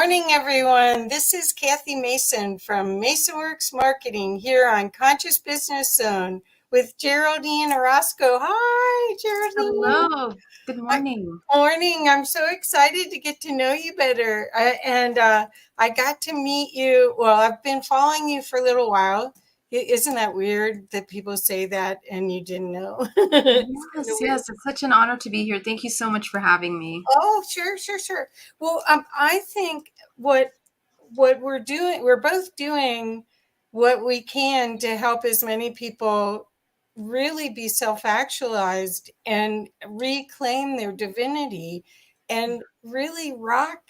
morning, everyone. This is Kathy Mason from MasonWorks Marketing here on Conscious Business Zone with Geraldine Orozco. Hi, Geraldine. Hello, good Hi. morning. Morning. I'm so excited to get to know you better. I got to meet you. Well, I've been following you for a little while. Isn't that weird that people say that and you didn't know? It's kind Yes, of weird. yes, it's such an honor to be here. Thank you so much for having me. Oh, sure. Well, I think what we're both doing what we can to help as many people really be self-actualized and reclaim their divinity and really rock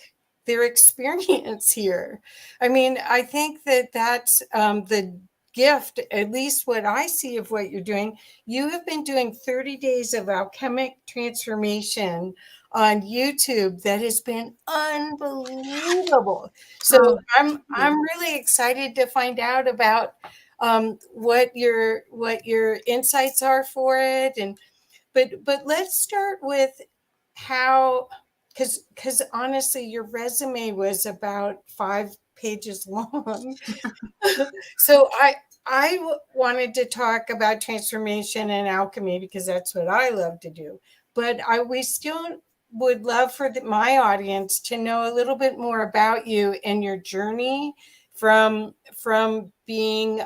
their experience here. I mean, I think that that's the gift, at least what I see of what you're doing. You have been doing 30 days of alchemic transformation on YouTube that has been unbelievable. So Oh, I'm thank you. I'm really excited to find out about what your insights are for it, and but let's start with how, because honestly, your resume was about 5 pages long. So wanted to talk about transformation and alchemy because that's what I love to do. But we still would love for my audience to know a little bit more about you and your journey from being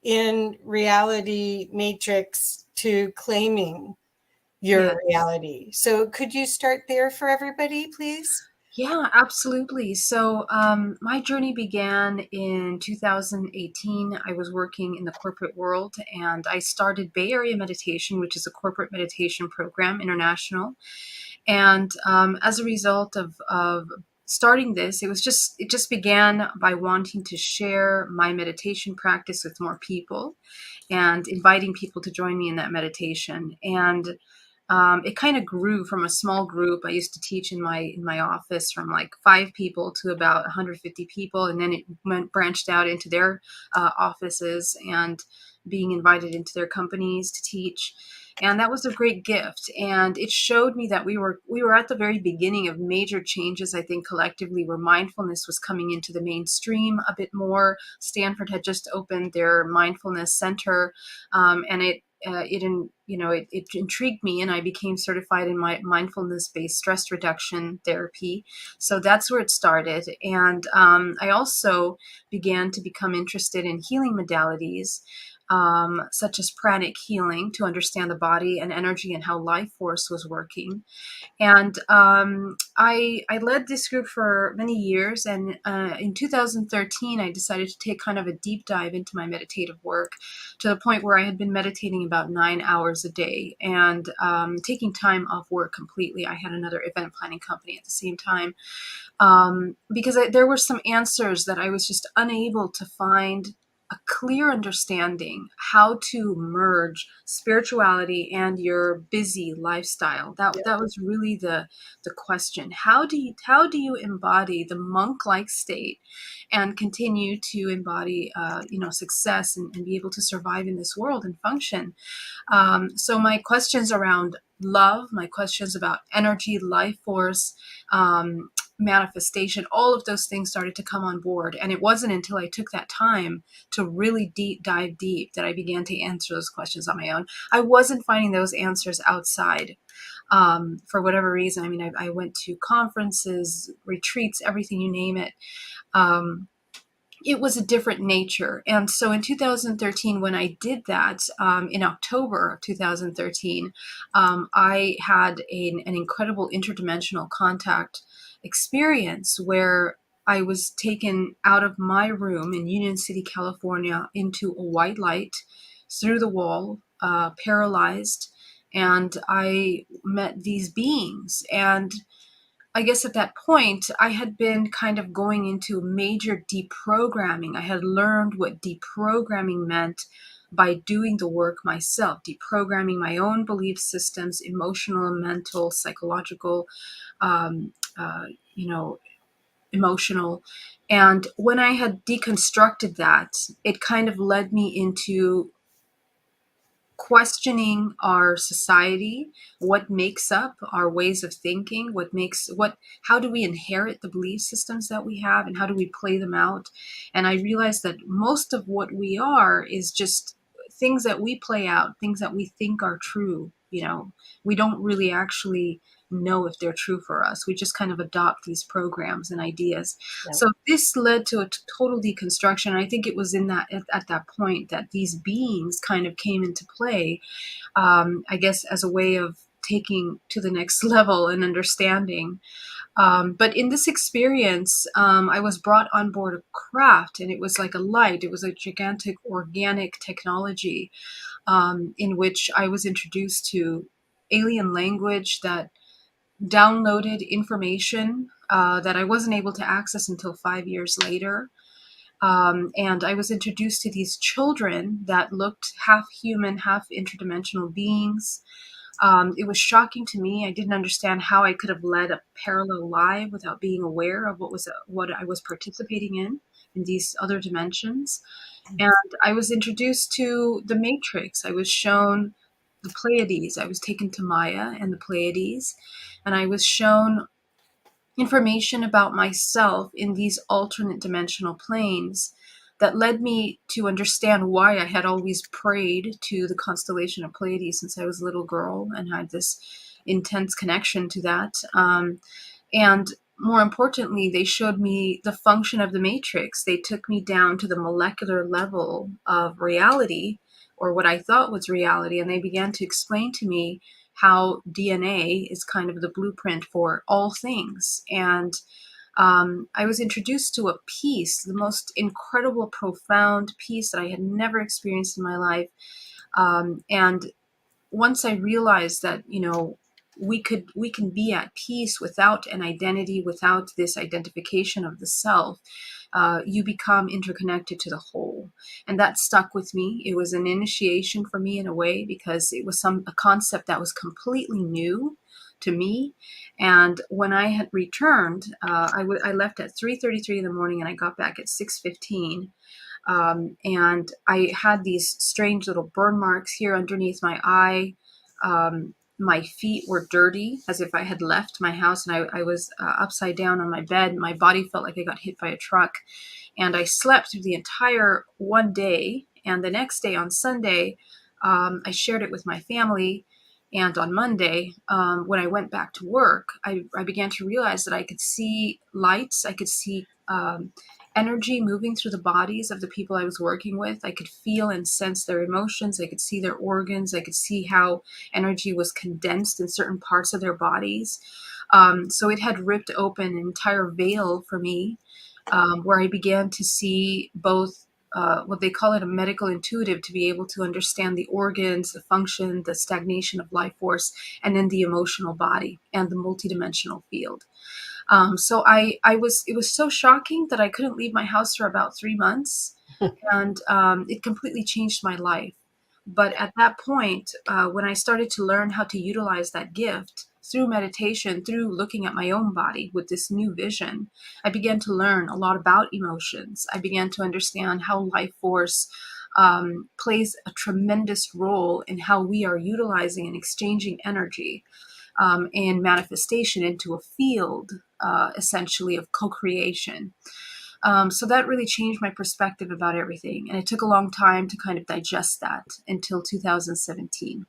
in reality matrix to claiming your Yes. reality. So could you start there for everybody, please? Yeah, absolutely. So, my journey began in 2018. I was working in the corporate world and I started Bay Area Meditation, which is a corporate meditation program, international. And as a result of starting this, it just began by wanting to share my meditation practice with more people and inviting people to join me in that meditation. And it kind of grew from a small group. I used to teach in my office from like 5 people to about 150 people, and then it branched out into their offices and being invited into their companies to teach. And that was a great gift, and it showed me that we were at the very beginning of major changes. I think collectively, where mindfulness was coming into the mainstream a bit more. Stanford had just opened their mindfulness center, and it intrigued me, and I became certified in my mindfulness-based stress reduction therapy. So that's where it started, and I also began to become interested in healing modalities, such as pranic healing, to understand the body and energy and how life force was working. And I led this group for many years. And in 2013, I decided to take kind of a deep dive into my meditative work, to the point where I had been meditating about 9 hours a day and taking time off work completely. I had another event planning company at the same time, because there were some answers that I was just unable to find a clear understanding how to merge spirituality and your busy lifestyle. That was really the question. How do you embody the monk-like state and continue to embody success, and be able to survive in this world and function? So my questions around love, my questions about energy, life force, manifestation, all of those things started to come on board. And it wasn't until I took that time to really dive deep that I began to answer those questions on my own. I wasn't finding those answers outside, for whatever reason. I mean, I went to conferences, retreats, everything, you name it. It was a different nature. And so in 2013, when I did that, in October of 2013, I had an incredible interdimensional contact experience where I was taken out of my room in Union City, California, into a white light through the wall, paralyzed. And I met these beings. And I guess at that point, I had been kind of going into major deprogramming. I had learned what deprogramming meant by doing the work myself, deprogramming my own belief systems, emotional, mental, psychological, um, uh, you know, emotional. And when I had deconstructed that, it kind of led me into questioning our society, what makes up our ways of thinking, how do we inherit the belief systems that we have, and how do we play them out. And I realized that most of what we are is just things that we play out, things that we think are true. We don't really actually know if they're true for us. We just kind of adopt these programs and ideas. Yeah. So this led to a total deconstruction. I think it was in that at that point that these beings kind of came into play, I guess, as a way of taking to the next level and understanding. But in this experience, I was brought on board a craft, and it was like a light. It was a gigantic organic technology, in which I was introduced to alien language that downloaded information that I wasn't able to access until 5 years later. And I was introduced to these children that looked half human, half interdimensional beings. It was shocking to me. I didn't understand how I could have led a parallel life without being aware of what I was participating in these other dimensions. And I was introduced to the Matrix. I was shown the Pleiades. I was taken to Maya and the Pleiades, and I was shown information about myself in these alternate dimensional planes that led me to understand why I had always prayed to the constellation of Pleiades since I was a little girl and had this intense connection to that. And more importantly, they showed me the function of the matrix. They took me down to the molecular level of reality, or what I thought was reality, and they began to explain to me how DNA is kind of the blueprint for all things. And I was introduced to a peace, the most incredible, profound peace that I had never experienced in my life. And once I realized that, we can be at peace without an identity, without this identification of the self, you become interconnected to the whole. And that stuck with me. It was an initiation for me in a way, because it was a concept that was completely new to me. And when I had returned, I left at 3:33 in the morning, and I got back at 6:15. And I had these strange little burn marks here underneath my eye. My feet were dirty, as if I had left my house, and I was upside down on my bed. My body felt like I got hit by a truck. And I slept through the entire one day. And the next day, on Sunday, I shared it with my family. And on Monday, when I went back to work, I began to realize that I could see lights. I could see energy moving through the bodies of the people I was working with. I could feel and sense their emotions. I could see their organs. I could see how energy was condensed in certain parts of their bodies. So it had ripped open an entire veil for me, where I began to see both what they call it a medical intuitive, to be able to understand the organs, the function, the stagnation of life force, and then the emotional body and the multidimensional field. So it was so shocking that I couldn't leave my house for about 3 months, and it completely changed my life. But at that point, when I started to learn how to utilize that gift through meditation, through looking at my own body with this new vision, I began to learn a lot about emotions. I began to understand how life force plays a tremendous role in how we are utilizing and exchanging energy, and manifestation into a field, essentially, of co-creation. So that really changed my perspective about everything. And it took a long time to kind of digest that until 2017.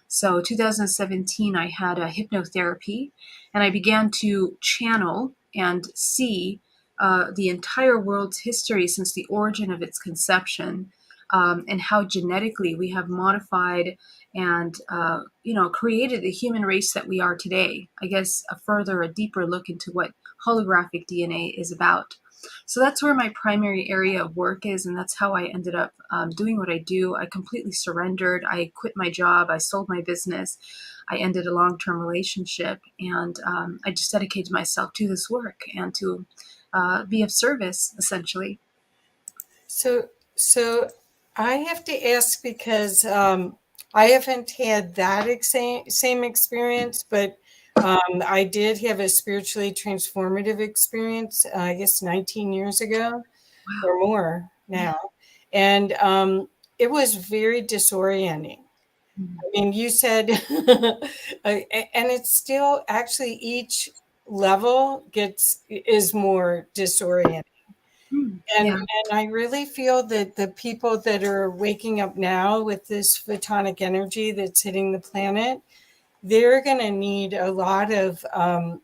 So 2017, I had a hypnotherapy, and I began to channel and see the entire world's history since the origin of its conception, and how genetically we have modified and created the human race that we are today. I guess a deeper look into what holographic DNA is about. So that's where my primary area of work is, and that's how I ended up doing what I do. I completely surrendered. I quit my job. I sold my business. I ended a long-term relationship, and I just dedicated myself to this work and to be of service, essentially. So I have to ask because I haven't had that same experience, but I did have a spiritually transformative experience, I guess 19 years ago Wow. or more Yeah. now. And it was very disorienting. Mhm. I mean, you said, and it's still actually each level is more disorienting. Mm, And yeah, I really feel that the people that are waking up now with this photonic energy that's hitting the planet, they're going to need a lot of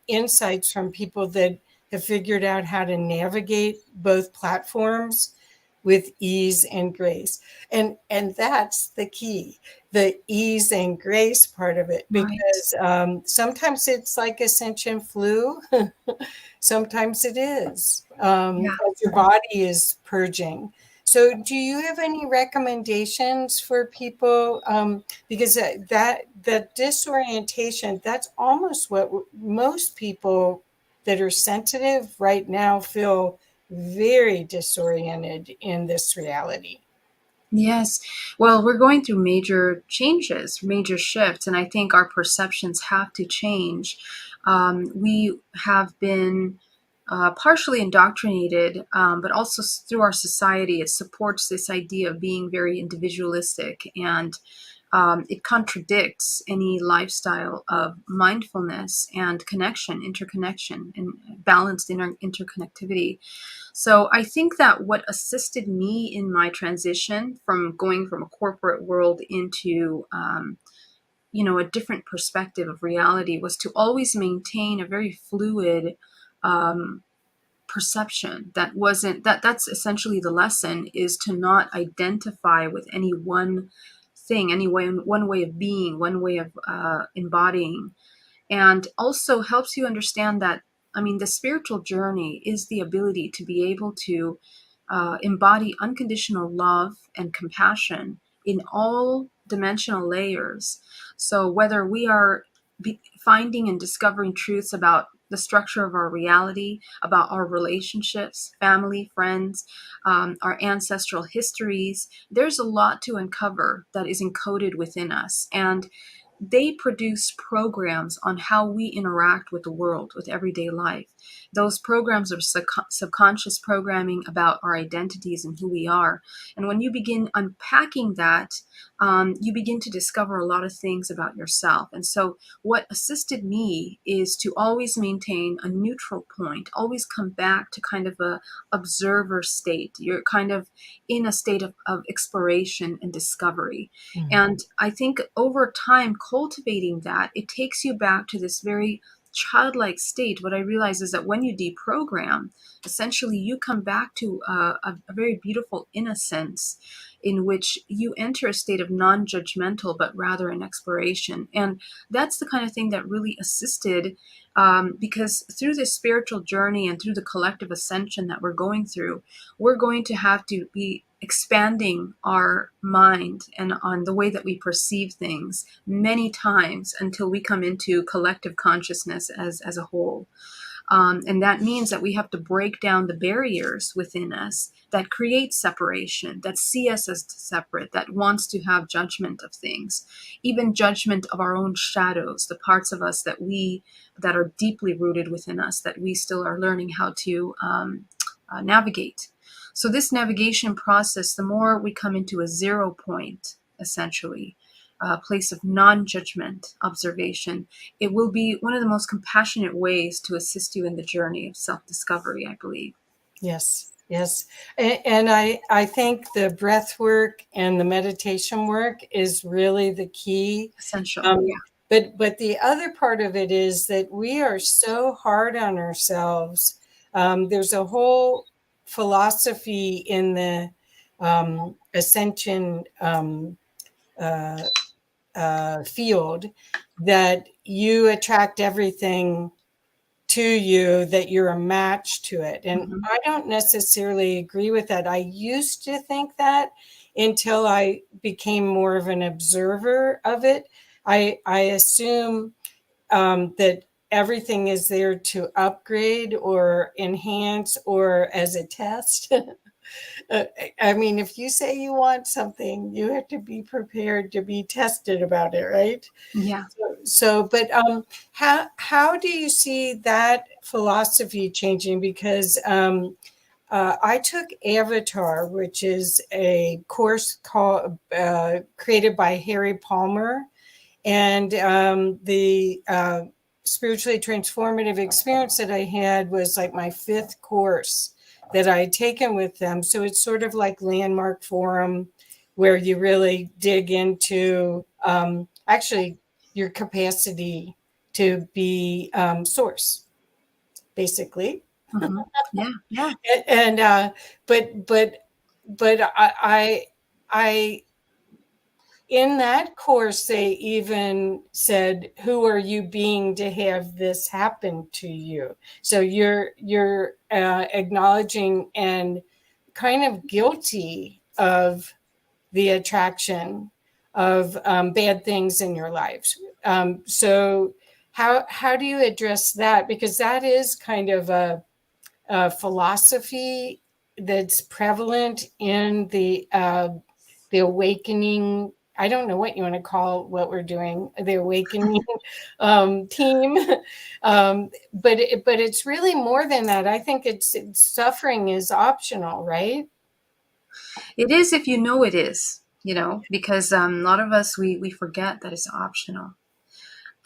insights from people that have figured out how to navigate both platforms with ease and grace. And that's the key, the ease and grace part of it, right. because sometimes it's like ascension flu. Sometimes it is, Yeah. as your body is purging. So, do you have any recommendations for people? Because that disorientation, that's almost what most people that are sensitive right now feel, very disoriented in this reality. Yes. Well, we're going through major changes, major shifts, and I think our perceptions have to change. We have been partially indoctrinated, but also through our society, it supports this idea of being very individualistic, and it contradicts any lifestyle of mindfulness and connection, interconnection, and balanced interconnectivity. So I think that what assisted me in my transition from going from a corporate world into a different perspective of reality was to always maintain a very fluid um, perception that wasn't that's essentially the lesson, is to not identify with any one thing, any way, one way of being, one way of embodying, and also helps you understand that, I mean, the spiritual journey is the ability to be able to embody unconditional love and compassion in all dimensional layers. So whether we are finding and discovering truths about the structure of our reality, about our relationships, family, friends, our ancestral histories, there's a lot to uncover that is encoded within us. And they produce programs on how we interact with the world, with everyday life. Those programs are subconscious programming about our identities and who we are. And when you begin unpacking that, you begin to discover a lot of things about yourself. And so, what assisted me is to always maintain a neutral point, always come back to kind of a observer state. You're kind of in a state of exploration and discovery. And I think over time, cultivating that, it takes you back to this very childlike state. What I realize is that when you deprogram, essentially you come back to a very beautiful innocence in which you enter a state of non judgmental, but rather an exploration. And that's the kind of thing that really assisted, because through this spiritual journey and through the collective ascension that we're going through, we're going to have to be expanding our mind and on the way that we perceive things many times until we come into collective consciousness as a whole. And that means that we have to break down the barriers within us that create separation, that see us as separate, that wants to have judgment of things, even judgment of our own shadows, the parts of us that are deeply rooted within us that we still are learning how to navigate. So this navigation process, the more we come into a 0 point, essentially, a place of non-judgment observation, it will be one of the most compassionate ways to assist you in the journey of self-discovery, I believe. Yes, yes. And I think the breath work and the meditation work is really the key. Essential. Um, Yeah. but the other part of it is that we are so hard on ourselves. There's a whole philosophy in the ascension uh, field that you attract everything to you, that you're a match to it. And Mhm. I don't necessarily agree with that. I used to think that until I became more of an observer of it. I assume that everything is there to upgrade or enhance or as a test. Uh, I mean, if you say you want something, you have to be prepared to be tested about it, right? Yeah. But how do you see that philosophy changing? Because I took Avatar, which is a course created by Harry Palmer, and the spiritually transformative experience that I had was like my fifth course that I had taken with them. So it's sort of like Landmark Forum, where you really dig into actually your capacity to be source, basically. Hmm. Yeah, yeah. And but I in that course, they even said, "Who are you being to have this happen to you?" So you're acknowledging and kind of guilty of the attraction of bad things in your lives. So how do you address that? Because that is kind of a philosophy that's prevalent in the awakening. I don't know what you want to call what we're doing, the awakening team. But it's really more than that. I think it's suffering is optional, right? It is if you know it is, because a lot of us, we forget that it's optional.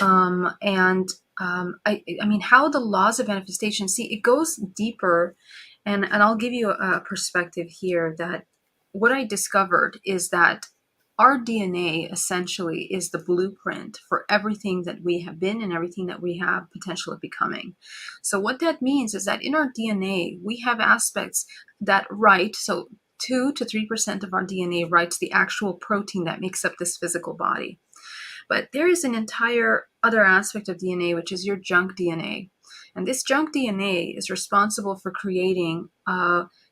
And I mean, how the laws of manifestation, see, it goes deeper. And I'll give you a perspective here that what I discovered is that our DNA essentially is the blueprint for everything that we have been and everything that we have potential of becoming. So what that means is that in our DNA, we have aspects that write, so 2 to 3% of our DNA writes the actual protein that makes up this physical body. But there is an entire other aspect of DNA, which is your junk DNA. And this junk DNA is responsible for creating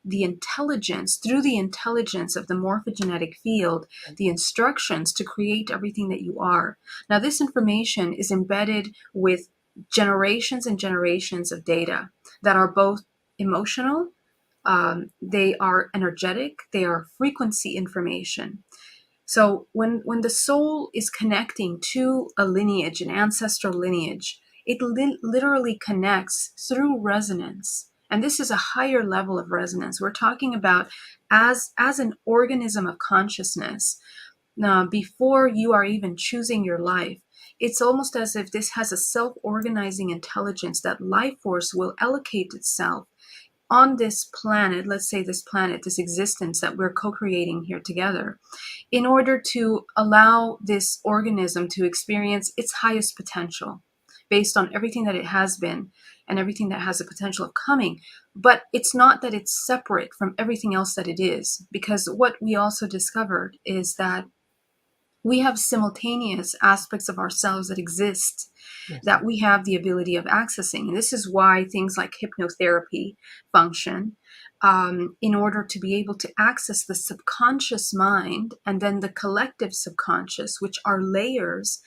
the intelligence, through the intelligence of the morphogenetic field, the instructions to create everything that you are. Now, this information is embedded with generations and generations of data that are both emotional, they are energetic, they are frequency information. So when the soul is connecting to a lineage, an ancestral lineage, it literally connects through resonance. And this is a higher level of resonance. We're talking about as an organism of consciousness. Now, before you are even choosing your life, it's almost as if this has a self-organizing intelligence that life force will allocate itself on this planet, let's say this planet, this existence that we're co-creating here together, in order to allow this organism to experience its highest potential based on everything that it has been and everything that has the potential of coming. But it's not that it's separate from everything else that it is, because what we also discovered is that we have simultaneous aspects of ourselves that exist, Yes. that we have the ability of accessing. And this is why things like hypnotherapy function, in order to be able to access the subconscious mind and then the collective subconscious, which are layers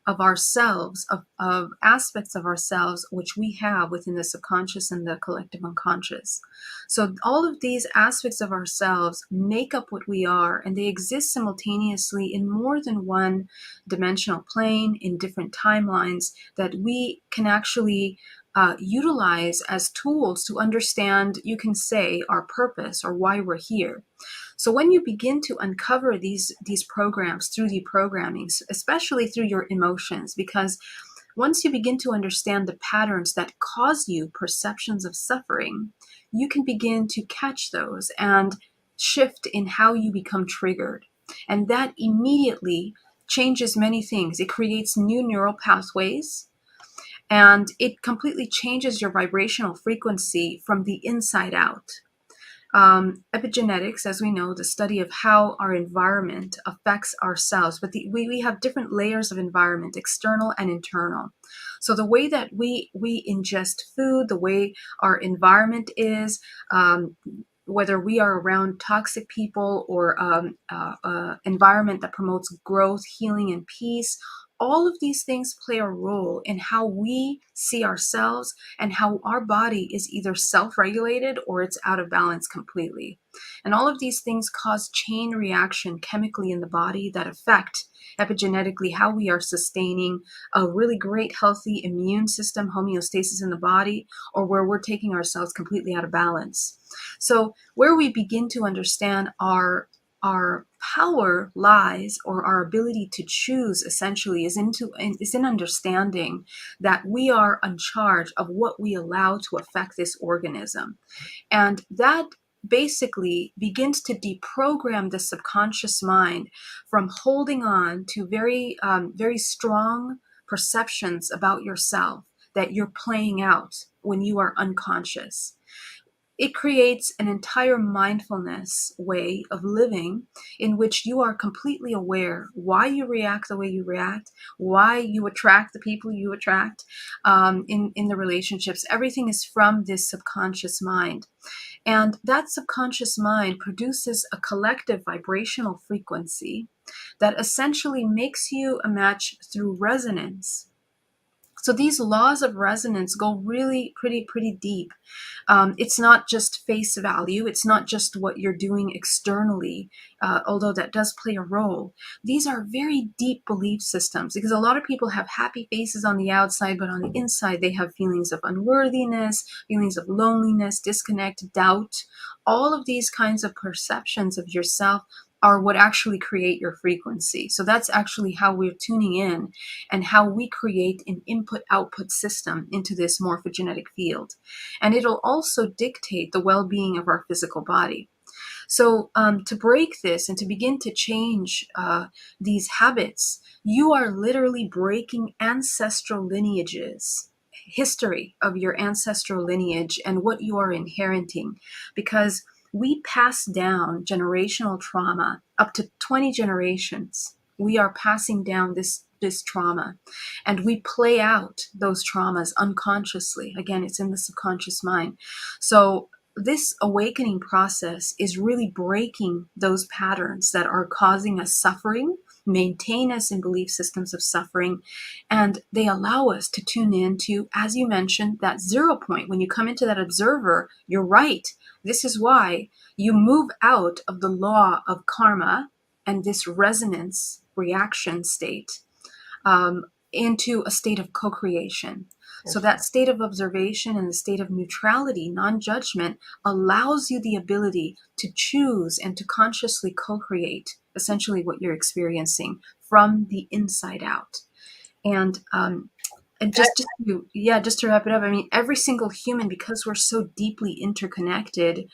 of ourselves, of aspects of ourselves, which we have within the subconscious and the collective unconscious. So all of these aspects of ourselves make up what we are, and they exist simultaneously in more than one dimensional plane, in different timelines that we can actually utilize as tools to understand, you can say, our purpose or why we're here. So when you begin to uncover these programs through the programmings, especially through your emotions, because once you begin to understand the patterns that cause you perceptions of suffering, you can begin to catch those and shift in how you become triggered. And that immediately changes many things. It creates new neural pathways, and it completely changes your vibrational frequency from the inside out. Epigenetics, as we know, the study of how our environment affects ourselves, but we have different layers of environment, external and internal. So the way that we ingest food, the way our environment is, whether we are around toxic people or environment that promotes growth, healing, and peace, all of these things play a role in how we see ourselves and how our body is either self-regulated or it's out of balance completely. And all of these things cause chain reaction chemically in the body that affect epigenetically how we are sustaining a really great healthy immune system homeostasis in the body, or where we're taking ourselves completely out of balance. So where we begin to understand our power lies, or our ability to choose, essentially is in understanding that we are in charge of what we allow to affect this organism. And that basically begins to deprogram the subconscious mind from holding on to very strong perceptions about yourself that you're playing out when you are unconscious. It creates an entire mindfulness way of living in which you are completely aware why you react the way you react, why you attract the people you attract in the relationships. Everything is from this subconscious mind. And that subconscious mind produces a collective vibrational frequency that essentially makes you a match through resonance. So these laws of resonance go really pretty deep. It's not just face value. It's not just what you're doing externally, although that does play a role. These are very deep belief systems, because a lot of people have happy faces on the outside, but on the inside they have feelings of unworthiness, feelings of loneliness, disconnect, doubt. All of these kinds of perceptions of yourself are what actually create your frequency. So that's actually how we're tuning in and how we create an input-output system into this morphogenetic field. And it'll also dictate the well-being of our physical body. So to break this and to begin to change these habits, you are literally breaking ancestral lineages, history of your ancestral lineage and what you are inheriting, because we pass down generational trauma up to 20 generations. We are passing down this trauma, and we play out those traumas unconsciously. Again, it's in the subconscious mind. So this awakening process is really breaking those patterns that are causing us suffering, maintain us in belief systems of suffering, and they allow us to tune into, as you mentioned, that 0 point. When you come into that observer, you're right. This is why you move out of the law of karma and this resonance reaction state into a state of co-creation. So that state of observation and the state of neutrality, non-judgment, allows you the ability to choose and to consciously co-create essentially what you're experiencing from the inside out. And just to wrap it up, I mean, every single human, because we're so deeply interconnected,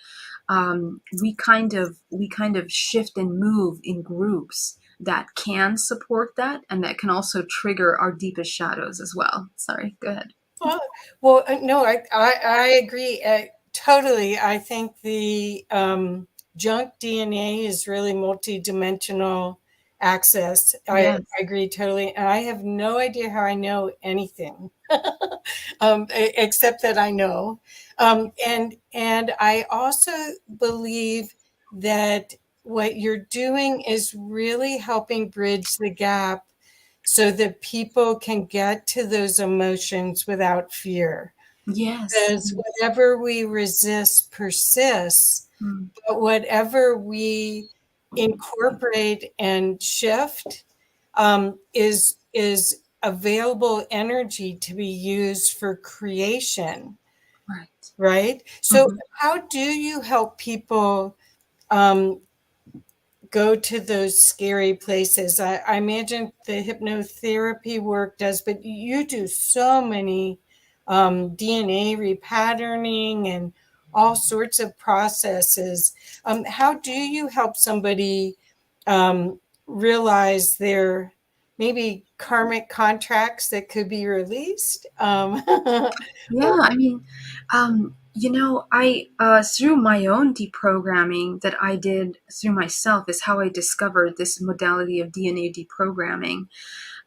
we kind of shift and move in groups that can support that, and that can also trigger our deepest shadows as well. Sorry, go ahead. No, I agree totally. I think the junk DNA is really multidimensional access. Yes. I agree totally. And I have no idea how I know anything except that I know. And I also believe that what you're doing is really helping bridge the gap so that people can get to those emotions without fear. Yes. Because whatever we resist persists, Mm. but whatever we incorporate and shift is available energy to be used for creation, Right. right? So, Mm-hmm. how do you help people um, go to those scary places? I imagine the hypnotherapy work does, but you do so many DNA repatterning and all sorts of processes. How do you help somebody realize their maybe karmic contracts that could be released? Yeah, I mean, I through my own deprogramming that I did through myself is how I discovered this modality of DNA deprogramming.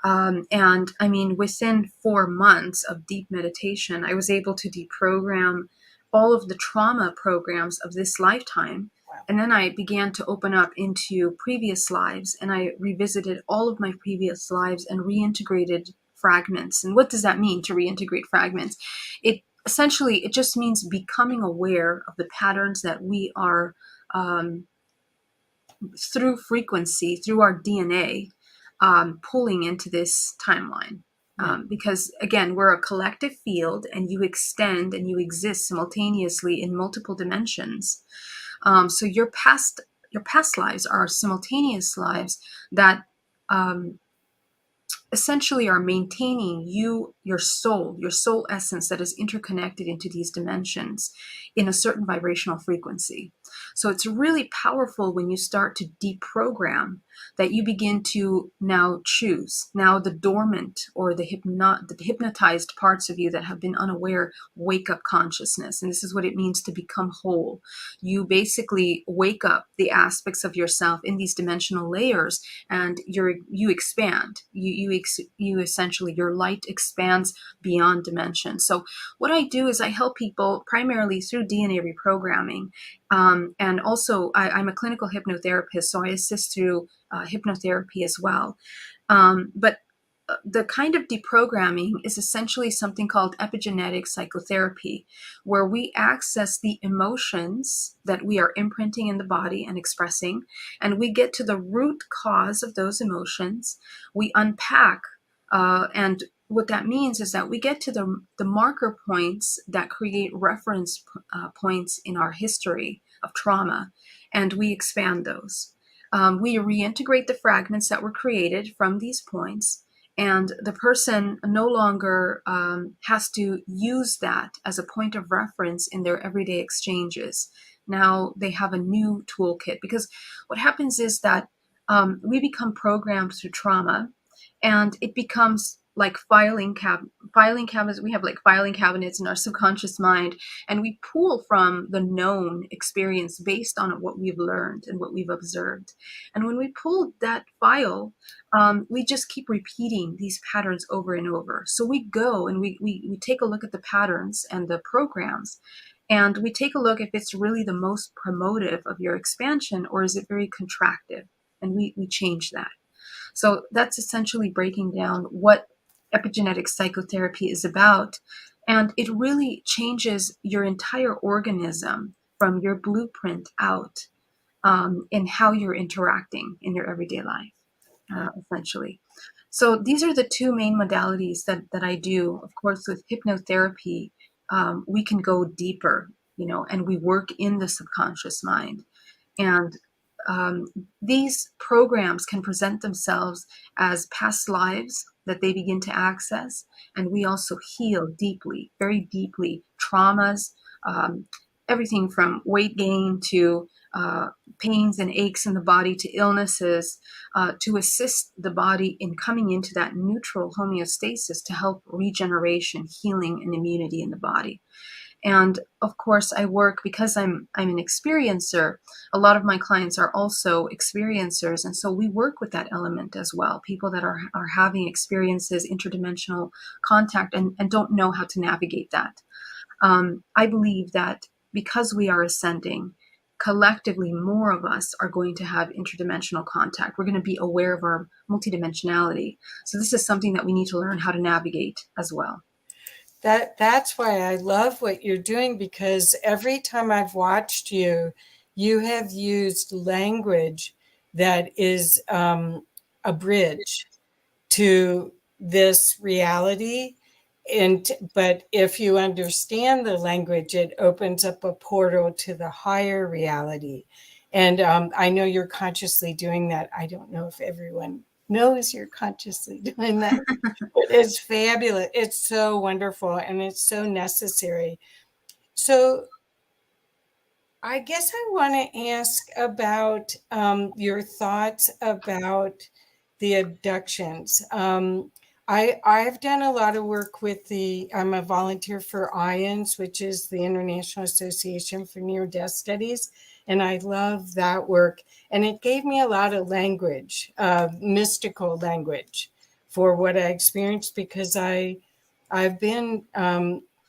And I mean, within 4 months of deep meditation, I was able to deprogram all of the trauma programs of this lifetime And then I began to open up into previous lives, and I revisited all of my previous lives and reintegrated fragments. And what does that mean, to reintegrate fragments? It essentially, it just means becoming aware of the patterns that we are, through frequency, through our DNA, pulling into this timeline. Because again, we're a collective field, and you extend and you exist simultaneously in multiple dimensions. So your past lives are simultaneous lives that essentially are maintaining your soul essence that is interconnected into these dimensions in a certain vibrational frequency. So it's really powerful when you start to deprogram, that you begin to now choose. Now the dormant or the hypnotized parts of you that have been unaware wake up consciousness. And this is what it means to become whole. You basically wake up the aspects of yourself in these dimensional layers, and you expand. You essentially, your light expands beyond dimension. So what I do is I help people primarily through DNA reprogramming. And also I'm a clinical hypnotherapist, so I assist through hypnotherapy as well. But the kind of deprogramming is essentially something called epigenetic psychotherapy, where we access the emotions that we are imprinting in the body and expressing, and we get to the root cause of those emotions. We unpack, and what that means is that we get to the marker points that create reference points in our history of trauma, and we expand those. We reintegrate the fragments that were created from these points, and the person no longer has to use that as a point of reference in their everyday exchanges. Now they have a new toolkit, because what happens is that we become programmed through trauma, and it becomes like filing cabinets. We have like filing cabinets in our subconscious mind, and we pull from the known experience based on what we've learned and what we've observed. And when we pull that file, we just keep repeating these patterns over and over. So we go and we take a look at the patterns and the programs, and we take a look if it's really the most promotive of your expansion, or is it very contractive, and we change that. So that's essentially breaking down what epigenetic psychotherapy is about. And it really changes your entire organism from your blueprint out, in how you're interacting in your everyday life, essentially. So these are the two main modalities that I do. Of course, with hypnotherapy, we can go deeper, and we work in the subconscious mind. And these programs can present themselves as past lives that they begin to access. And we also heal deeply, very deeply, traumas, everything from weight gain to pains and aches in the body to illnesses, to assist the body in coming into that neutral homeostasis to help regeneration, healing, and immunity in the body. And of course, I work, because I'm an experiencer. A lot of my clients are also experiencers, and so we work with that element as well. People that are having experiences, interdimensional contact, and don't know how to navigate that. I believe that because we are ascending, collectively, more of us are going to have interdimensional contact. We're going to be aware of our multidimensionality. So this is something that we need to learn how to navigate as well. That's why I love what you're doing, because every time I've watched you, you have used language that is a bridge to this reality. But if you understand the language, it opens up a portal to the higher reality. And I know you're consciously doing that. I don't know if everyone knows you're consciously doing that. It's fabulous. It's so wonderful, and it's so necessary. So I guess I want to ask about your thoughts about the abductions. I've done a lot of work with I'm a volunteer for IONS, which is the International Association for Near-Death Studies, and I love that work. And it gave me a lot of language, mystical language, for what I experienced, because I've been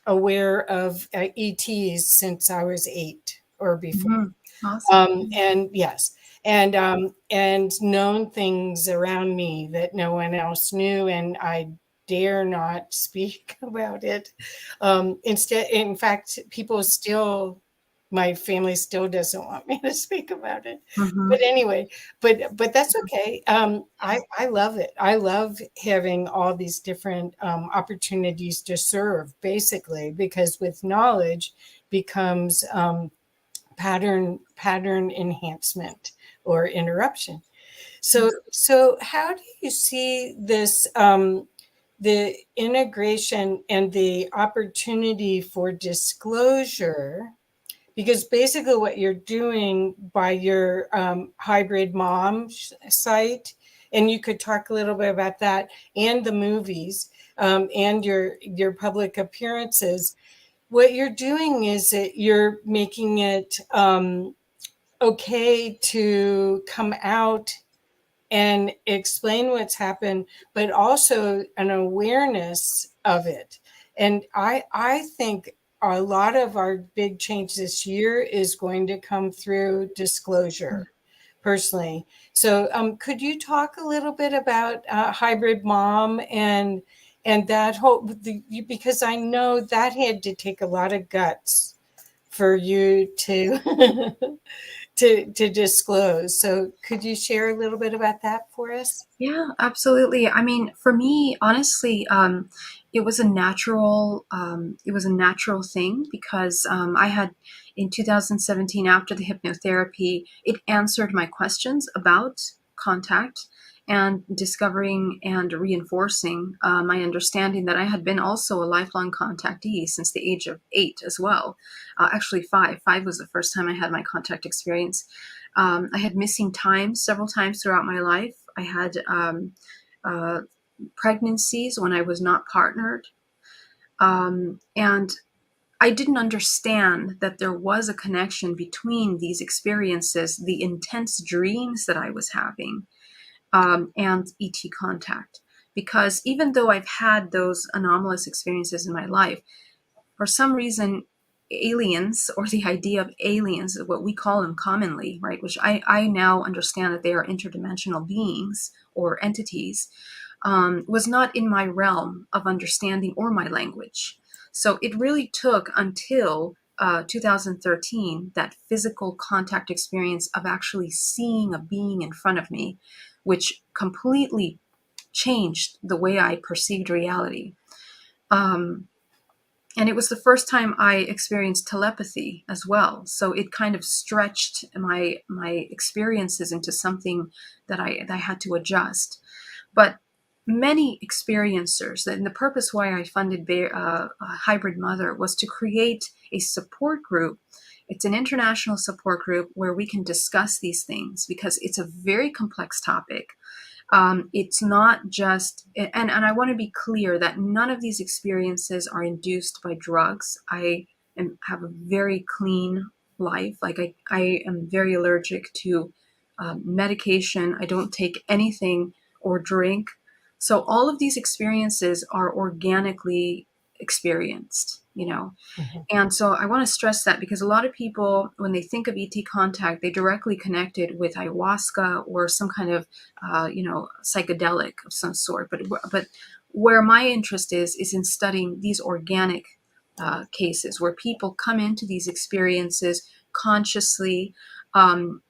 aware of ETs since I was 8 or before. Mm-hmm. Awesome. And yes, and known things around me that no one else knew, and I dare not speak about it. Instead, in fact, people still, my family still doesn't want me to speak about it. But Mm-hmm. anyway, but that's okay. I love it. I love having all these different opportunities to serve, basically, because with knowledge becomes pattern enhancement or interruption. So how do you see this, the integration and the opportunity for disclosure? Because basically what you're doing by your hybrid mom site, and you could talk a little bit about that, and the movies, and your public appearances, what you're doing is that you're making it okay to come out and explain what's happened, but also an awareness of it. And I think a lot of our big change this year is going to come through disclosure, personally. So, could you talk a little bit about hybrid mom and that whole because I know that had to take a lot of guts for you to to disclose. So could you share a little bit about that for us? Yeah, absolutely. I mean, for me, honestly, it was a natural thing because I had in 2017 after the hypnotherapy, it answered my questions about contact and discovering and reinforcing my understanding that I had been also a lifelong contactee since the age of 8 as well. Actually, 5. 5 was the first time I had my contact experience. I had missing time several times throughout my life. I had uh, pregnancies when I was not partnered. And I didn't understand that there was a connection between these experiences, the intense dreams that I was having, and ET contact. Because even though I've had those anomalous experiences in my life, for some reason, aliens or the idea of aliens, what we call them commonly, right, which I now understand that they are interdimensional beings or entities, was not in my realm of understanding or my language. So it really took until 2013, that physical contact experience of actually seeing a being in front of me, which completely changed the way I perceived reality. Um, and it was the first time I experienced telepathy as well. So it kind of stretched my experiences into something that I had to adjust. But many experiencers, and the purpose why I funded Hybrid Mother was to create a support group. It's an international support group where we can discuss these things because it's a very complex topic. It's not just, and I want to be clear that none of these experiences are induced by drugs. Have a very clean life. Like I am very allergic to medication. I don't take anything or drink. So all of these experiences are organically experienced, you know. Mhm. And so I want to stress that because a lot of people, when they think of ET contact, they directly connect it with ayahuasca or some kind of, psychedelic of some sort. But where my interest is in studying these organic cases where people come into these experiences consciously,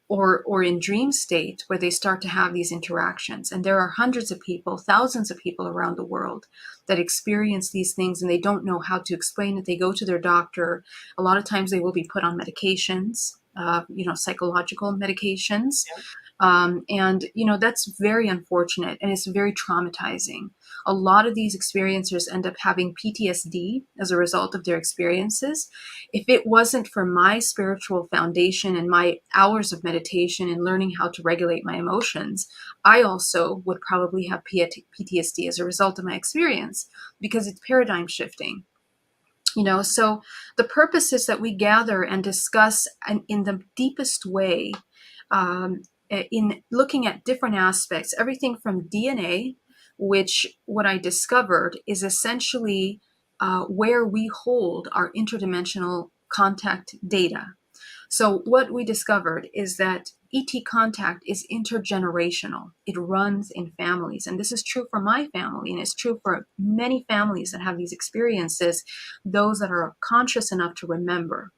or in dream state where they start to have these interactions. And there are hundreds of people, thousands of people around the world that experience these things and they don't know how to explain it. They go to their doctor. A lot of times they will be put on medications, psychological medications. And that's very unfortunate and it's very traumatizing. A lot of these experiencers end up having PTSD as a result of their experiences. If it wasn't for my spiritual foundation and my hours of meditation and learning how to regulate my emotions, I also would probably have PTSD as a result of my experience because it's paradigm shifting. So the purpose is that we gather and discuss in the deepest way, in looking at different aspects, everything from DNA, which what I discovered is essentially where we hold our interdimensional contact data. So what we discovered is that ET contact is intergenerational. It runs in families. And this is true for my family, and it's true for many families that have these experiences, those that are conscious enough to remember.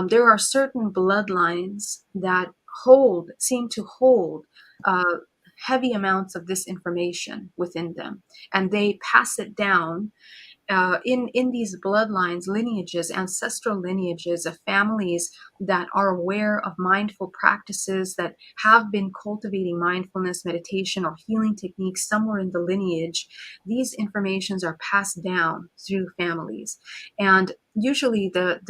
There are certain bloodlines that seem to hold uh, heavy amounts of this information within them, and they pass it down in these bloodlines, lineages, ancestral lineages of families that are aware of mindful practices, that have been cultivating mindfulness, meditation, or healing techniques somewhere in the lineage. These informations are passed down through families, and usually the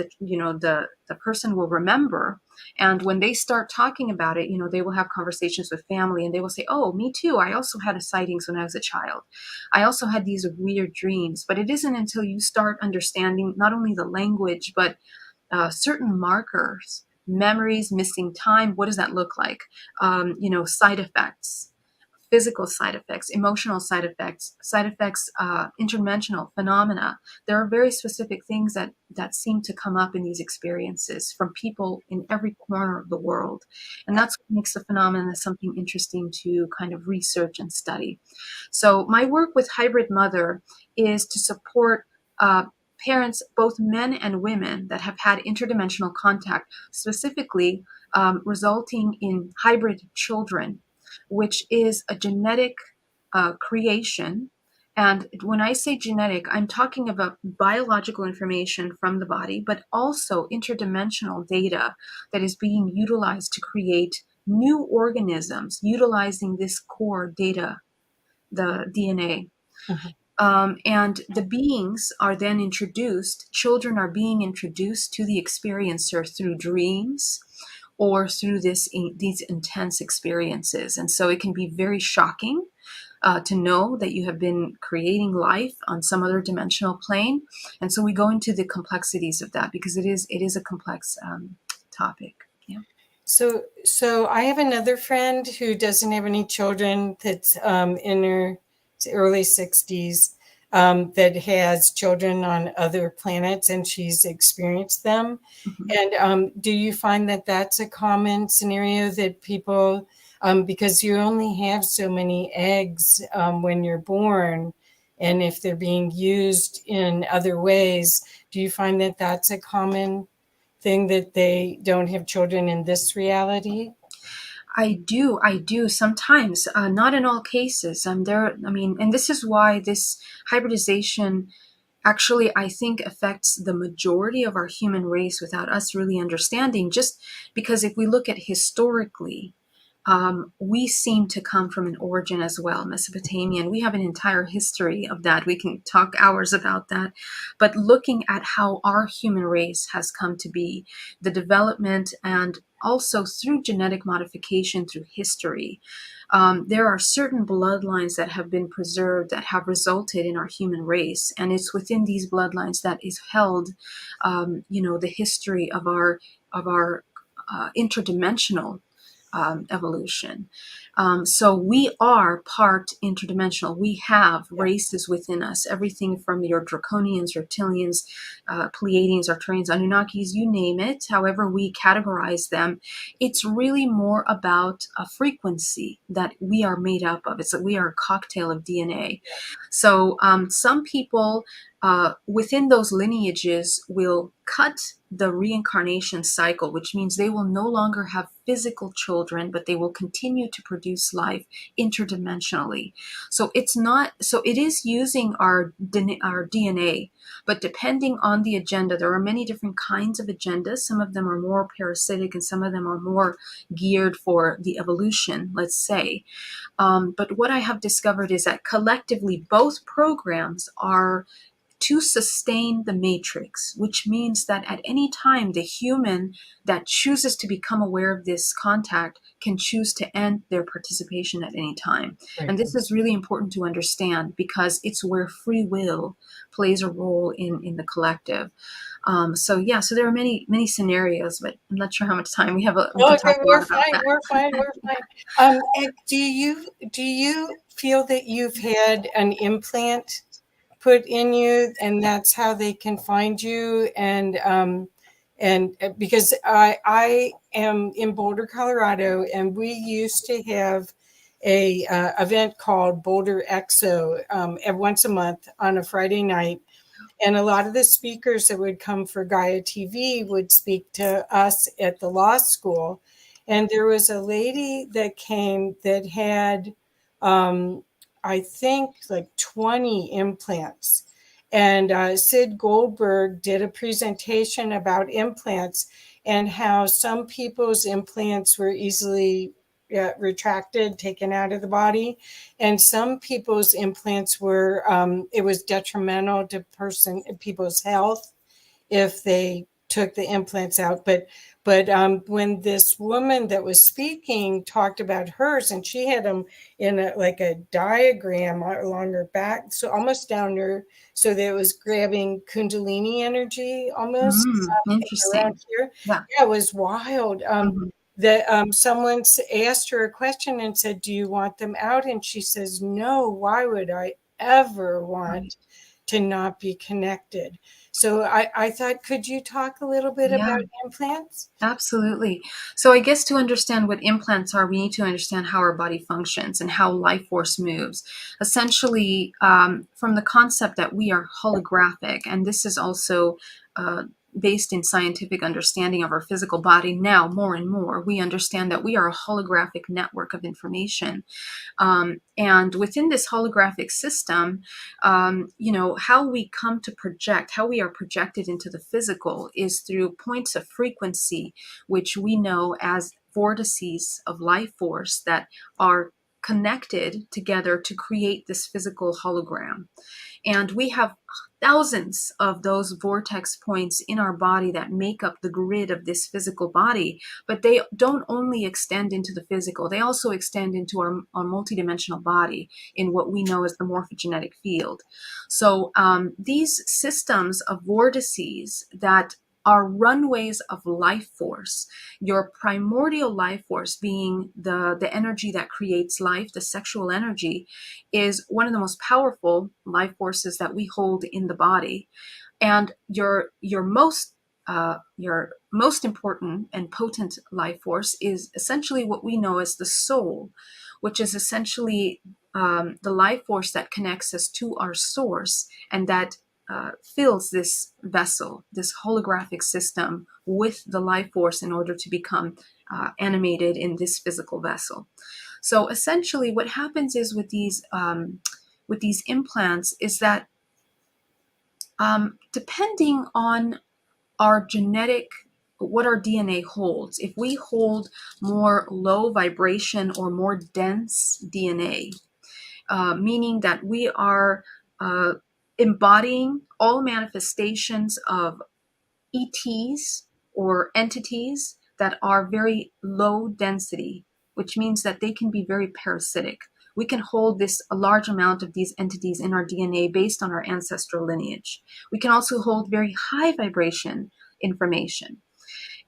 person will remember. And when they start talking about it, they will have conversations with family, and they will say, "Oh, me too. I also had a sightings when I was a child. I also had these weird dreams." But it isn't until you start understanding not only the language, but certain markers, memories, missing time. What does that look like? Side effects, physical side effects, emotional side effects, interdimensional phenomena. There are very specific things that seem to come up in these experiences from people in every corner of the world. And that's what makes the phenomenon something interesting to kind of research and study. So my work with Hybrid Mother is to support parents, both men and women, that have had interdimensional contact, specifically resulting in hybrid children, which is a genetic creation. And when I say genetic, I'm talking about biological information from the body, but also interdimensional data that is being utilized to create new organisms utilizing this core data, the DNA. Mhm. And the beings are then introduced, children are being introduced to the experiencer through dreams or through these intense experiences. And so it can be very shocking to know that you have been creating life on some other dimensional plane. And so we go into the complexities of that, because it is a complex topic. Yeah. So I have another friend who doesn't have any children, that's in her early 60s, that has children on other planets, and she's experienced them. Mhm. And do you find that that's a common scenario, that people, because you only have so many eggs when you're born, and if they're being used in other ways, do you find that that's a common thing, that they don't have children in this reality? I do sometimes, not in all cases. And this is why this hybridization actually, I think, affects the majority of our human race without us really understanding. Just because if we look at historically, we seem to come from an origin as well, Mesopotamian. We have an entire history of that. We can talk hours about that. But looking at how our human race has come to be, the development, and also through genetic modification through history, there are certain bloodlines that have been preserved that have resulted in our human race. And it's within these bloodlines that is held, the history of our interdimensional evolution. So we are part interdimensional. We have races within us, everything from your draconians, reptilians, Pleiadians, Arcturians, Anunnakis, you name it, however we categorize them. It's really more about a frequency that we are made up of. It's that we are a cocktail of DNA. So some people within those lineages will cut the reincarnation cycle, which means they will no longer have physical children, but they will continue to produce life interdimensionally. So it is using our DNA, but depending on the agenda, there are many different kinds of agendas. Some of them are more parasitic, and some of them are more geared for the evolution, let's say. But what I have discovered is that collectively, both programs are to sustain the matrix, which means that at any time, the human that chooses to become aware of this contact can choose to end their participation at any time. Right. And this is really important to understand, because it's where free will plays a role in the collective. So there are many scenarios, but I'm not sure how much time we have. We could Okay, talk a we're lot about fine. that. We're fine. We're fine. And do you feel that you've had an implant put in you, and that's how they can find you, and because I am in Boulder, Colorado, and we used to have a event called Boulder Exo once a month on a Friday night. And a lot of the speakers that would come for Gaia TV would speak to us at the law school. And there was a lady that came that had, I think, like 20 implants. And Sid Goldberg did a presentation about implants and how some people's implants were easily retracted, taken out of the body, and some people's implants were it was detrimental to people's health if they took the implants out. But when this woman that was speaking talked about hers, and she had them in like a diagram along her back, so almost down her, so that it was grabbing Kundalini energy almost around Interesting. here. Yeah. Yeah, it was wild. Mhm. That someone asked her a question and said, "Do you want them out?" And she says, "No. Why would I ever want Right. to not be connected?" So I thought, could you talk a little bit Yeah. about implants? Absolutely. So I guess to understand what implants are, we need to understand how our body functions and how life force moves. Essentially, from the concept that we are holographic, and this is also uh, based in scientific understanding of our physical body. Now, more and more, we understand that we are a holographic network of information. And within this holographic system, how we come to project, how we are projected into the physical is through points of frequency, which we know as vortices of life force that are connected together to create this physical hologram. And we have thousands of those vortex points in our body that make up the grid of this physical body, but they don't only extend into the physical, they also extend into our multidimensional body in what we know as the morphogenetic field. So these systems of vortices that are runways of life force, your primordial life force being the energy that creates life, the sexual energy, is one of the most powerful life forces that we hold in the body. And your most important and potent life force is essentially what we know as the soul, which is essentially the life force that connects us to our source and that fills this vessel, this holographic system, with the life force in order to become animated in this physical vessel. So essentially, what happens is with these implants is that depending on our genetic, what our DNA holds, if we hold more low vibration or more dense DNA, meaning that we are embodying all manifestations of ETs or entities that are very low density, which means that they can be very parasitic. We can hold a large amount of these entities in our DNA based on our ancestral lineage. We can also hold very high vibration information.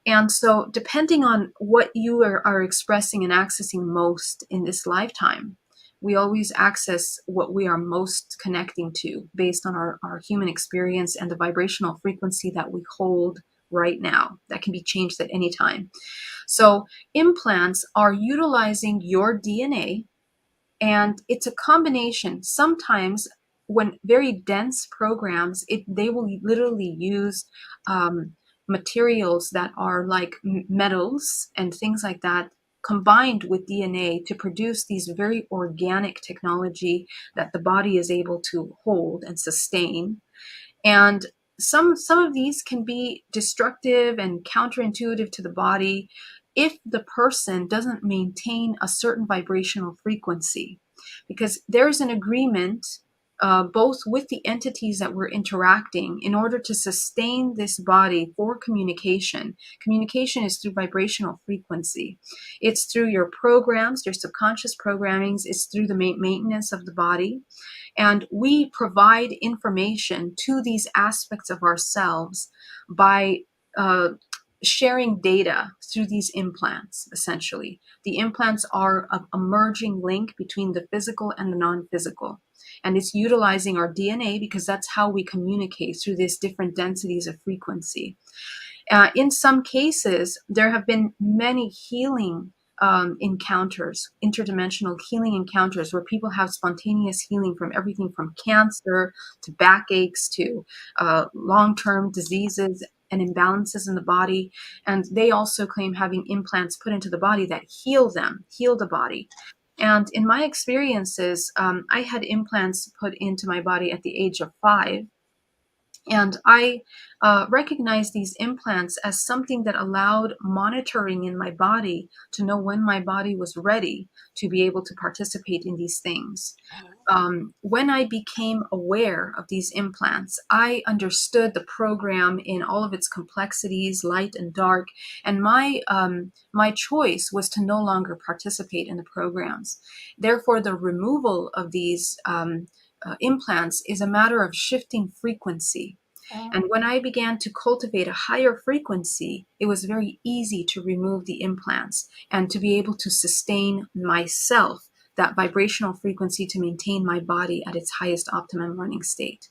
And so, depending on what you are expressing and accessing most in this lifetime, we always access what we are most connecting to based on our human experience and the vibrational frequency that we hold right now. That can be changed at any time. So, implants are utilizing your DNA, and it's a combination. Sometimes, when very dense programs, they will literally use materials that are like metals and things like that combined with DNA to produce these very organic technology that the body is able to hold and sustain. And some of these can be destructive and counterintuitive to the body if the person doesn't maintain a certain vibrational frequency, because there's an agreement both with the entities that we're interacting in order to sustain this body for communication. Communication is through vibrational frequency. It's through your programs, your subconscious programmings. It's through the maintenance of the body. And we provide information to these aspects of ourselves by sharing data through these implants, essentially. The implants are a merging link between the physical and the non-physical. And it's utilizing our DNA because that's how we communicate through these different densities of frequency. In some cases, there have been many healing encounters, interdimensional healing encounters, where people have spontaneous healing from everything from cancer to backaches to long-term diseases and imbalances in the body. And they also claim having implants put into the body that heal them, heal the body. And in my experiences, I had implants put into my body at the age of 5. And I recognized these implants as something that allowed monitoring in my body to know when my body was ready to be able to participate in these things. When I became aware of these implants, I understood the program in all of its complexities, light and dark, and my choice was to no longer participate in the programs. Therefore, the removal of these implants is a matter of shifting frequency. And when I began to cultivate a higher frequency, it was very easy to remove the implants and to be able to sustain myself, that vibrational frequency, to maintain my body at its highest optimum running state.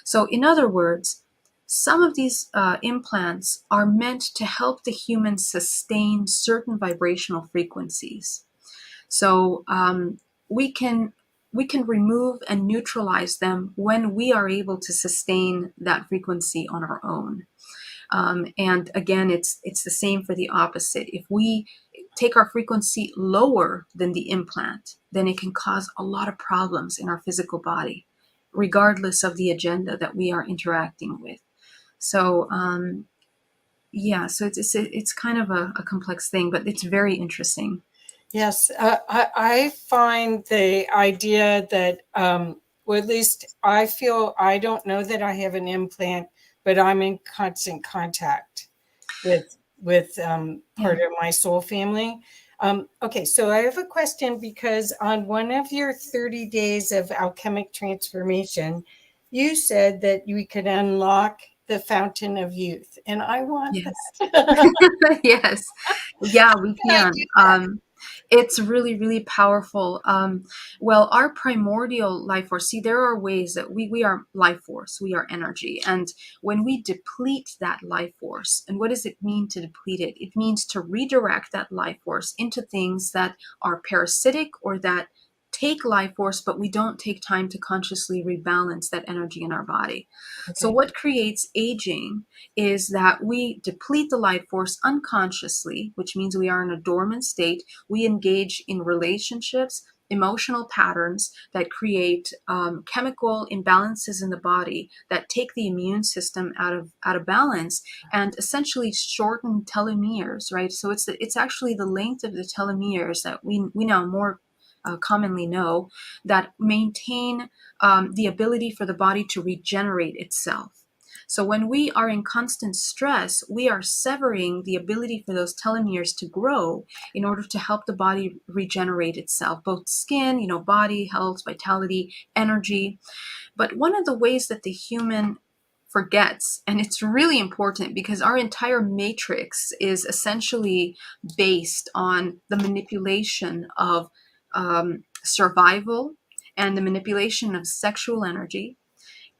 So, in other words, some of these implants are meant to help the human sustain certain vibrational frequencies. So we can remove and neutralize them when we are able to sustain that frequency on our own. And again, it's the same for the opposite. If we take our frequency lower than the implant, then it can cause a lot of problems in our physical body, regardless of the agenda that we are interacting with. So yeah, so it's kind of a complex thing, but it's very interesting. Yes, I find the idea that, well, at least I feel, I don't know that I have an implant, but I'm in constant contact with part Yeah. of my soul family. Okay, so I have a question, because on one of your 30 days of alchemic transformation, you said that we could unlock the fountain of youth, and I want Yes. that. Yes. Yeah, we Can I do can. that? It's really, really powerful. Well, our primordial life force, see, there are ways that we are life force, we are energy. And when we deplete that life force, and what does it mean to deplete it? It means to redirect that life force into things that are parasitic or that take life force, but we don't take time to consciously rebalance that energy in our body. So, Okay. what creates aging is that we deplete the life force unconsciously, which means we are in a dormant state. We engage in relationships, emotional patterns that create chemical imbalances in the body that take the immune system out of balance and essentially shorten telomeres, right? So it's actually the length of the telomeres that we now more commonly know that maintain the ability for the body to regenerate itself. So when we are in constant stress, we are severing the ability for those telomeres to grow in order to help the body regenerate itself, both skin, body health, vitality, energy. But one of the ways that the human forgets, and it's really important because our entire matrix is essentially based on the manipulation of survival and the manipulation of sexual energy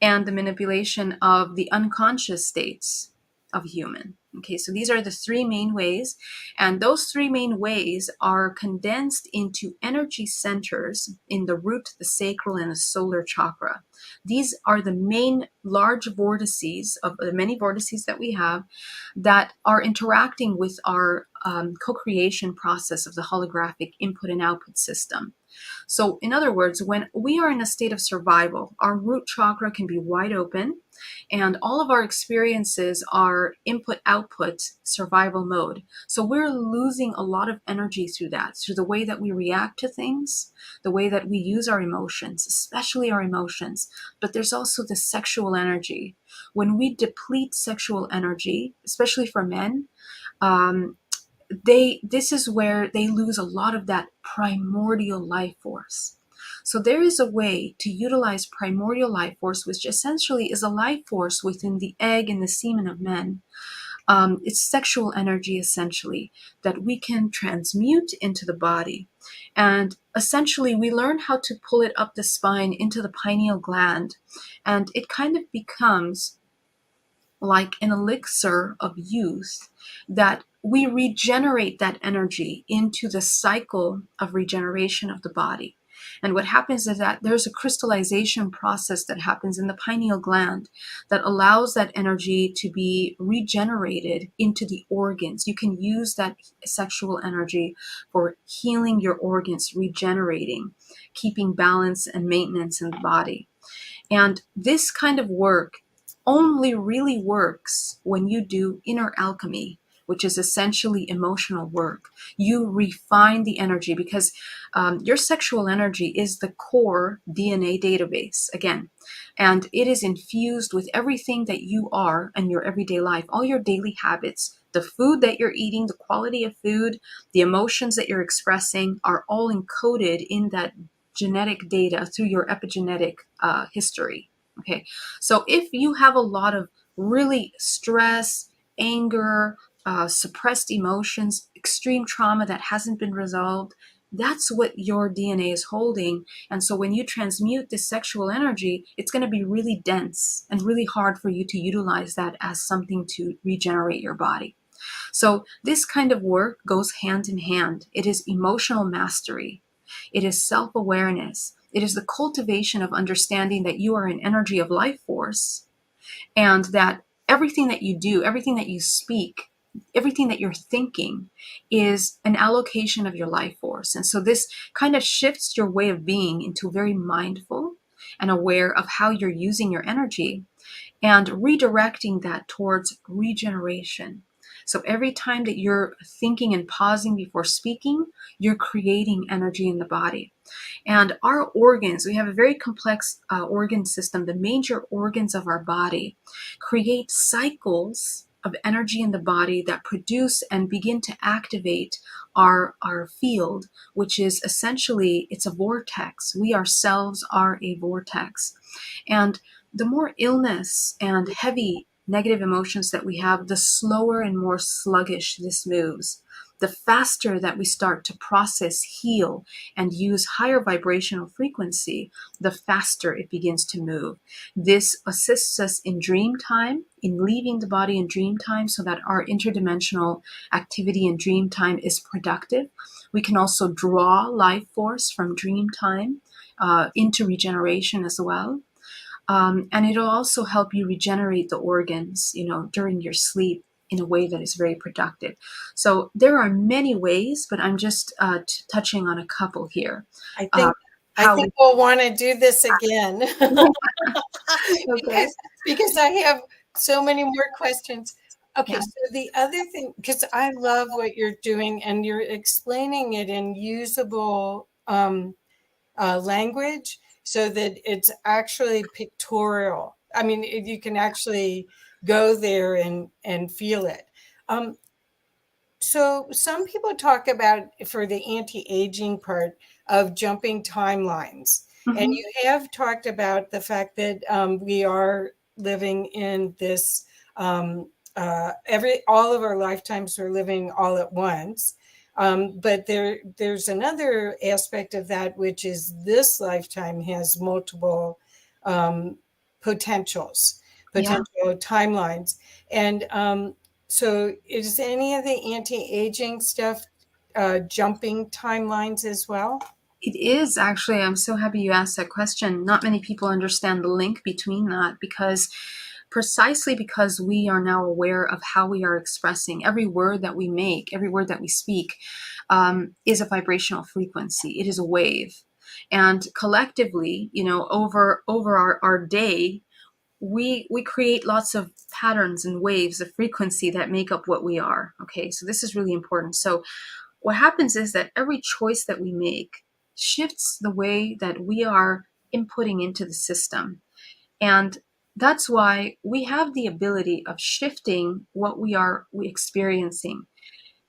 and the manipulation of the unconscious states of human. Okay, so these are the three main ways, and those three main ways are condensed into energy centers in the root, the sacral, and the solar chakra. These are the main large vortices of the many vortices that we have that are interacting with our co-creation process of the holographic input and output system. So, in other words, when we are in a state of survival, our root chakra can be wide open, and all of our experiences are input output survival mode. So, we're losing a lot of energy through that, through the way that we react to things, the way that we use our emotions, especially our emotions. But there's also the sexual energy. When we deplete sexual energy, especially for men, um, this is where they lose a lot of that primordial life force. So there is a way to utilize primordial life force, which essentially is a life force within the egg and the semen of men. It's sexual energy, essentially, that we can transmute into the body. And essentially, we learn how to pull it up the spine into the pineal gland. And it kind of becomes like an elixir of youth, that we regenerate that energy into the cycle of regeneration of the body. And what happens is that there's a crystallization process that happens in the pineal gland that allows that energy to be regenerated into the organs. You can use that sexual energy for healing your organs, regenerating, keeping balance and maintenance in the body. And this kind of work only really works when you do inner alchemy, which is essentially emotional work. You refine the energy because your sexual energy is the core DNA database, again, and it is infused with everything that you are in your everyday life, all your daily habits. The food that you're eating, the quality of food, the emotions that you're expressing are all encoded in that genetic data through your epigenetic history. Okay, so if you have a lot of really stress, anger, suppressed emotions, extreme trauma that hasn't been resolved, that's what your DNA is holding. And so when you transmute this sexual energy, it's going to be really dense and really hard for you to utilize that as something to regenerate your body. So this kind of work goes hand in hand. It is emotional mastery. It is self-awareness. It is the cultivation of understanding that you are an energy of life force, and that everything that you do, everything that you speak, everything that you're thinking is an allocation of your life force. And so this kind of shifts your way of being into very mindful and aware of how you're using your energy and redirecting that towards regeneration. So every time that you're thinking and pausing before speaking, you're creating energy in the body. And our organs, we have a very complex organ system. The major organs of our body create cycles of energy in the body that produce and begin to activate our field, which is essentially, it's a vortex. We ourselves are a vortex. And the more illness and heavy negative emotions that we have, the slower and more sluggish this moves. The faster that we start to process, heal, and use higher vibrational frequency, the faster it begins to move. This assists us in dream time, in leaving the body in dream time, so that our interdimensional activity in dream time is productive. We can also draw life force from dream time into regeneration as well. And it'll also help you regenerate the organs, during your sleep in a way that is very productive. So there are many ways, but I'm just touching on a couple here. I Uh, think I how think we'll want to do this again okay. because I have so many more questions. Okay, Yeah. so the other thing, because I love what you're doing and you're explaining it in usable language so that it's actually pictorial. I mean, you can actually go there and feel it. Um, so some people talk about for the anti-aging part of jumping timelines. And Mhm. you have talked about the fact that we are living in this all of our lifetimes we're living all at once. But there's another aspect of that, which is this lifetime has multiple um, potentials, Yeah. potential timelines. And so is any of the anti-aging stuff jumping timelines as well? It is actually. I'm so happy you asked that question. Not many people understand the link between that because precisely because we are now aware of how we are expressing every word that we make, every word that we speak is a vibrational frequency. It is a wave. And collectively, over our day, we create lots of patterns and waves of frequency that make up what we are. Okay, so this is really important. So what happens is that every choice that we make shifts the way that we are inputting into the system. And that's why we have the ability of shifting what we experiencing.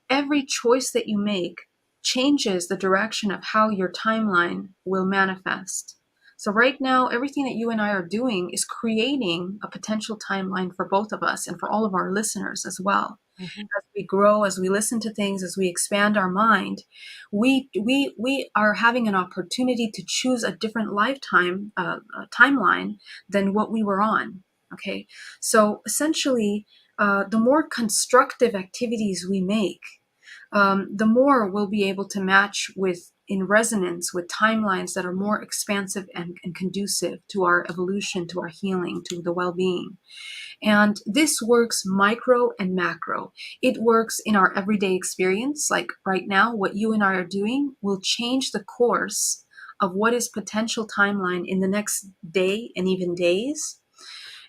Every choice that you make changes the direction of how your timeline will manifest. So right now, everything that you and I are doing is creating a potential timeline for both of us and for all of our listeners as well. Mhm. As we grow, as we listen to things, as we expand our mind, we are having an opportunity to choose a different lifetime timeline than what we were on. Okay, so essentially, the more constructive activities we make, the more we'll be able to match with in resonance with timelines that are more expansive and conducive to our evolution, to our healing, to the well-being. And this works micro and macro. It works in our everyday experience. Like right now, what you and I are doing will change the course of what is potential timeline in the next day and even days.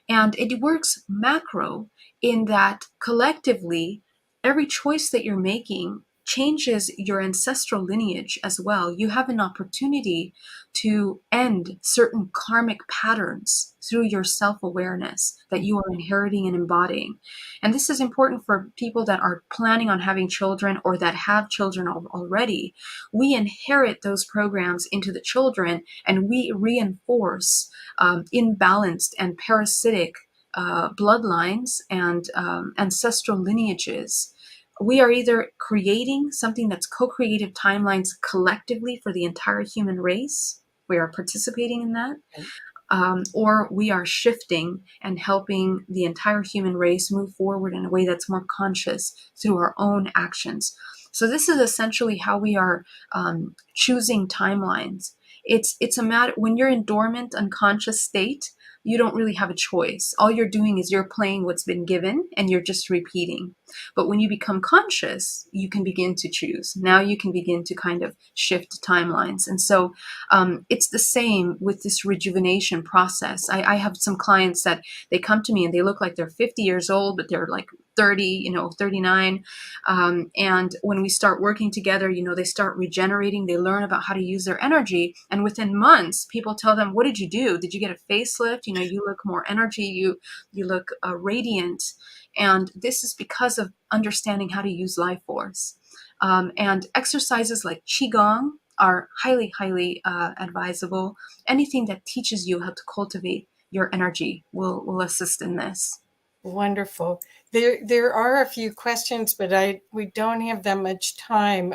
And it works macro in that collectively, every choice that you're making changes your ancestral lineage as well. You have an opportunity to end certain karmic patterns through your self-awareness that you are inheriting and embodying. And this is important for people that are planning on having children or that have children already. We inherit those programs into the children, and we reinforce imbalanced and parasitic bloodlines and ancestral lineages. We are either creating something that's co-creative timelines collectively for the entire human race. We are participating in that. Or we are shifting and helping the entire human race move forward in a way that's more conscious through our own actions. So this is essentially how we are choosing timelines. It's a matter when you're in dormant, unconscious state, you don't really have a choice. All you're doing is you're playing what's been given and you're just repeating. But when you become conscious, you can begin to choose. Now you can begin to kind of shift timelines. And so it's the same with this rejuvenation process. I have some clients that they come to me and they look like they're 50 years old, but they're like 30, 39. And when we start working together, they start regenerating. They learn about how to use their energy. And within months, people tell them, what did you do? Did you get a facelift? You look more energy. You look radiant. And this is because of understanding how to use life force. And exercises like Qigong are highly, highly advisable. Anything that teaches you how to cultivate your energy will assist in this. Wonderful. There are a few questions, but we don't have that much time.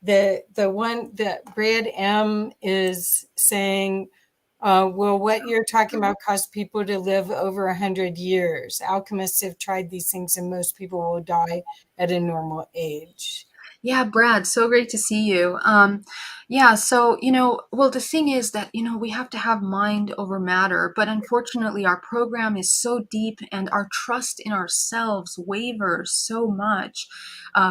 The one that Brad M is saying, will what you're talking about cause people to live over 100 years? Alchemists have tried these things, and most people will die at a normal age. Yeah, Brad, so great to see you. Yeah, so, well, the thing is that, we have to have mind over matter, but unfortunately, our program is so deep and our trust in ourselves wavers so much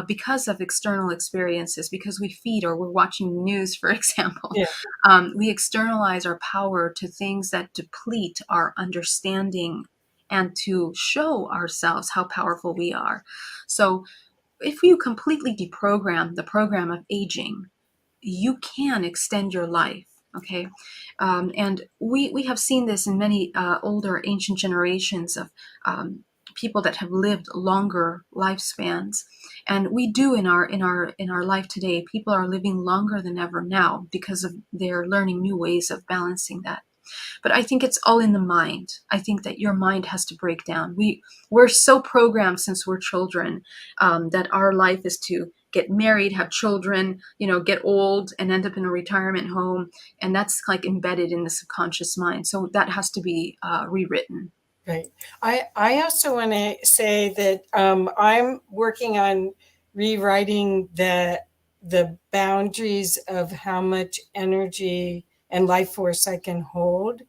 because of external experiences, because we feed or we're watching the news, for example. Yeah. We externalize our power to things that deplete our understanding and to show ourselves how powerful we are. So, if you completely deprogram the program of aging, you can extend your life. Okay. And we have seen this in many older ancient generations of people that have lived longer lifespans. And we do in our life today, people are living longer than ever now because of they're learning new ways of balancing that. But I think it's all in the mind. I think that your mind has to break down. We're so programmed since we're children that our life is to get married, have children, get old and end up in a retirement home. And that's like embedded in the subconscious mind. So that has to be rewritten. Right. I also want to say that I'm working on rewriting the boundaries of how much energy and life force I can hold,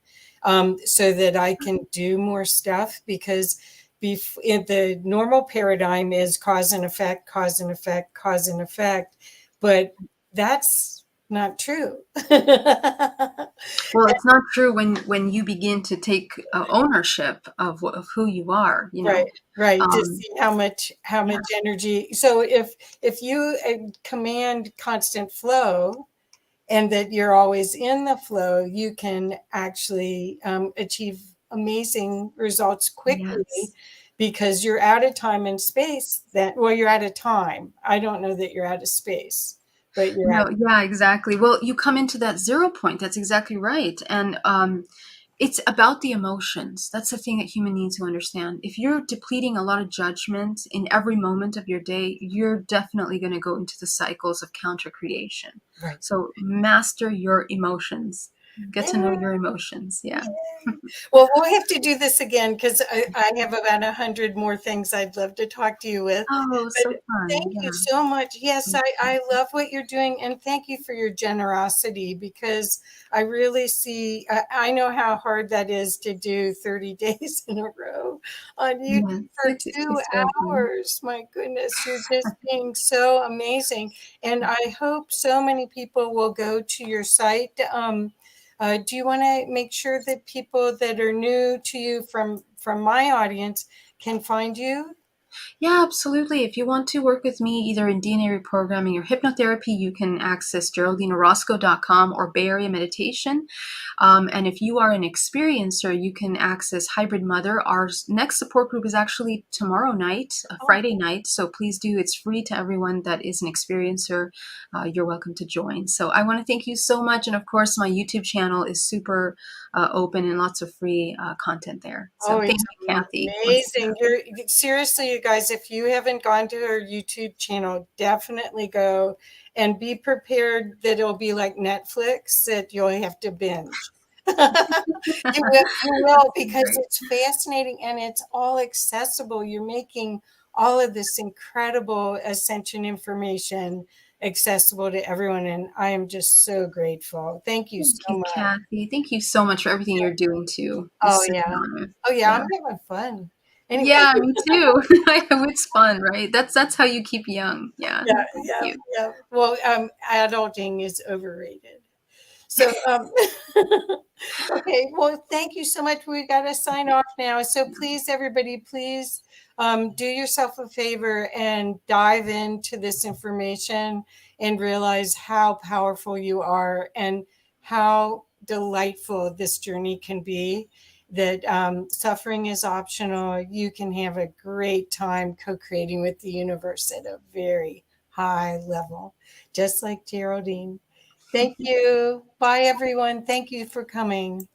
so that I can do more stuff. Because in the normal paradigm is cause and effect, cause and effect, cause and effect, but that's not true. Well, it's not true when you begin to take ownership of who you are. Right. To see how much energy. So if you command constant flow, and that you're always in the flow, you can actually achieve amazing results quickly, Yes. because you're out of time and space. You're out of time. I don't know that you're out of space, but you're out. No, yeah, exactly. Well, you come into that 0 point. That's exactly right. And it's about the emotions. That's the thing that human needs to understand. If you're depleting a lot of judgment in every moment of your day, you're definitely going to go into the cycles of counter creation. Right. So master your emotions. Get to know Yeah. your emotions. Yeah. Yay. Well, we'll have to do this again because I have about 100 more things I'd love to talk to you with. Oh, But so fun. thank you Yeah. so much. Yes, Thank I love what you're doing, and thank you for your generosity because I really see, I know how hard that is to do 30 days in a row on you. YouTube Yes, for two it's lovely. hours. My goodness, you're just being so amazing. And I hope so many people will go to your site. Do you want to make sure that people that are new to you from my audience can find you? Yeah, absolutely. If you want to work with me either in DNA reprogramming or hypnotherapy, you can access GeraldineOrozco.com or Bay Area Meditation. And if you are an experiencer, you can access Hybrid Mother. Our next support group is actually tomorrow night, Oh, Friday night. So please do. It's free to everyone that is an experiencer. You're welcome to join. So I want to thank you so much. And of course, my YouTube channel is super open and lots of free content there. So oh, thank it's you, Kathy, once amazing. again. You're seriously, you guys, if you haven't gone to her YouTube channel, definitely go and be prepared that it'll be like Netflix that you'll have to binge. You will because Great. it's fascinating and it's all accessible. You're making all of this incredible ascension information accessible to everyone, and I am just so grateful. Thank you Thank so you, much. Kathy. Thank you so much for everything you're doing too. Oh It's such an yeah. honor. Oh yeah, Yeah. I'm having fun. Anyway, Yeah, me too. It's fun, right? That's how you keep young. Yeah. yeah, Thank yeah, you. yeah. Well, adulting is overrated. So, okay, well, thank you so much. We got to sign off now. So please, everybody, please do yourself a favor and dive into this information and realize how powerful you are and how delightful this journey can be. That suffering is optional. You can have a great time co-creating with the universe at a very high level, just like Geraldine. Thank you. Bye, everyone. Thank you for coming.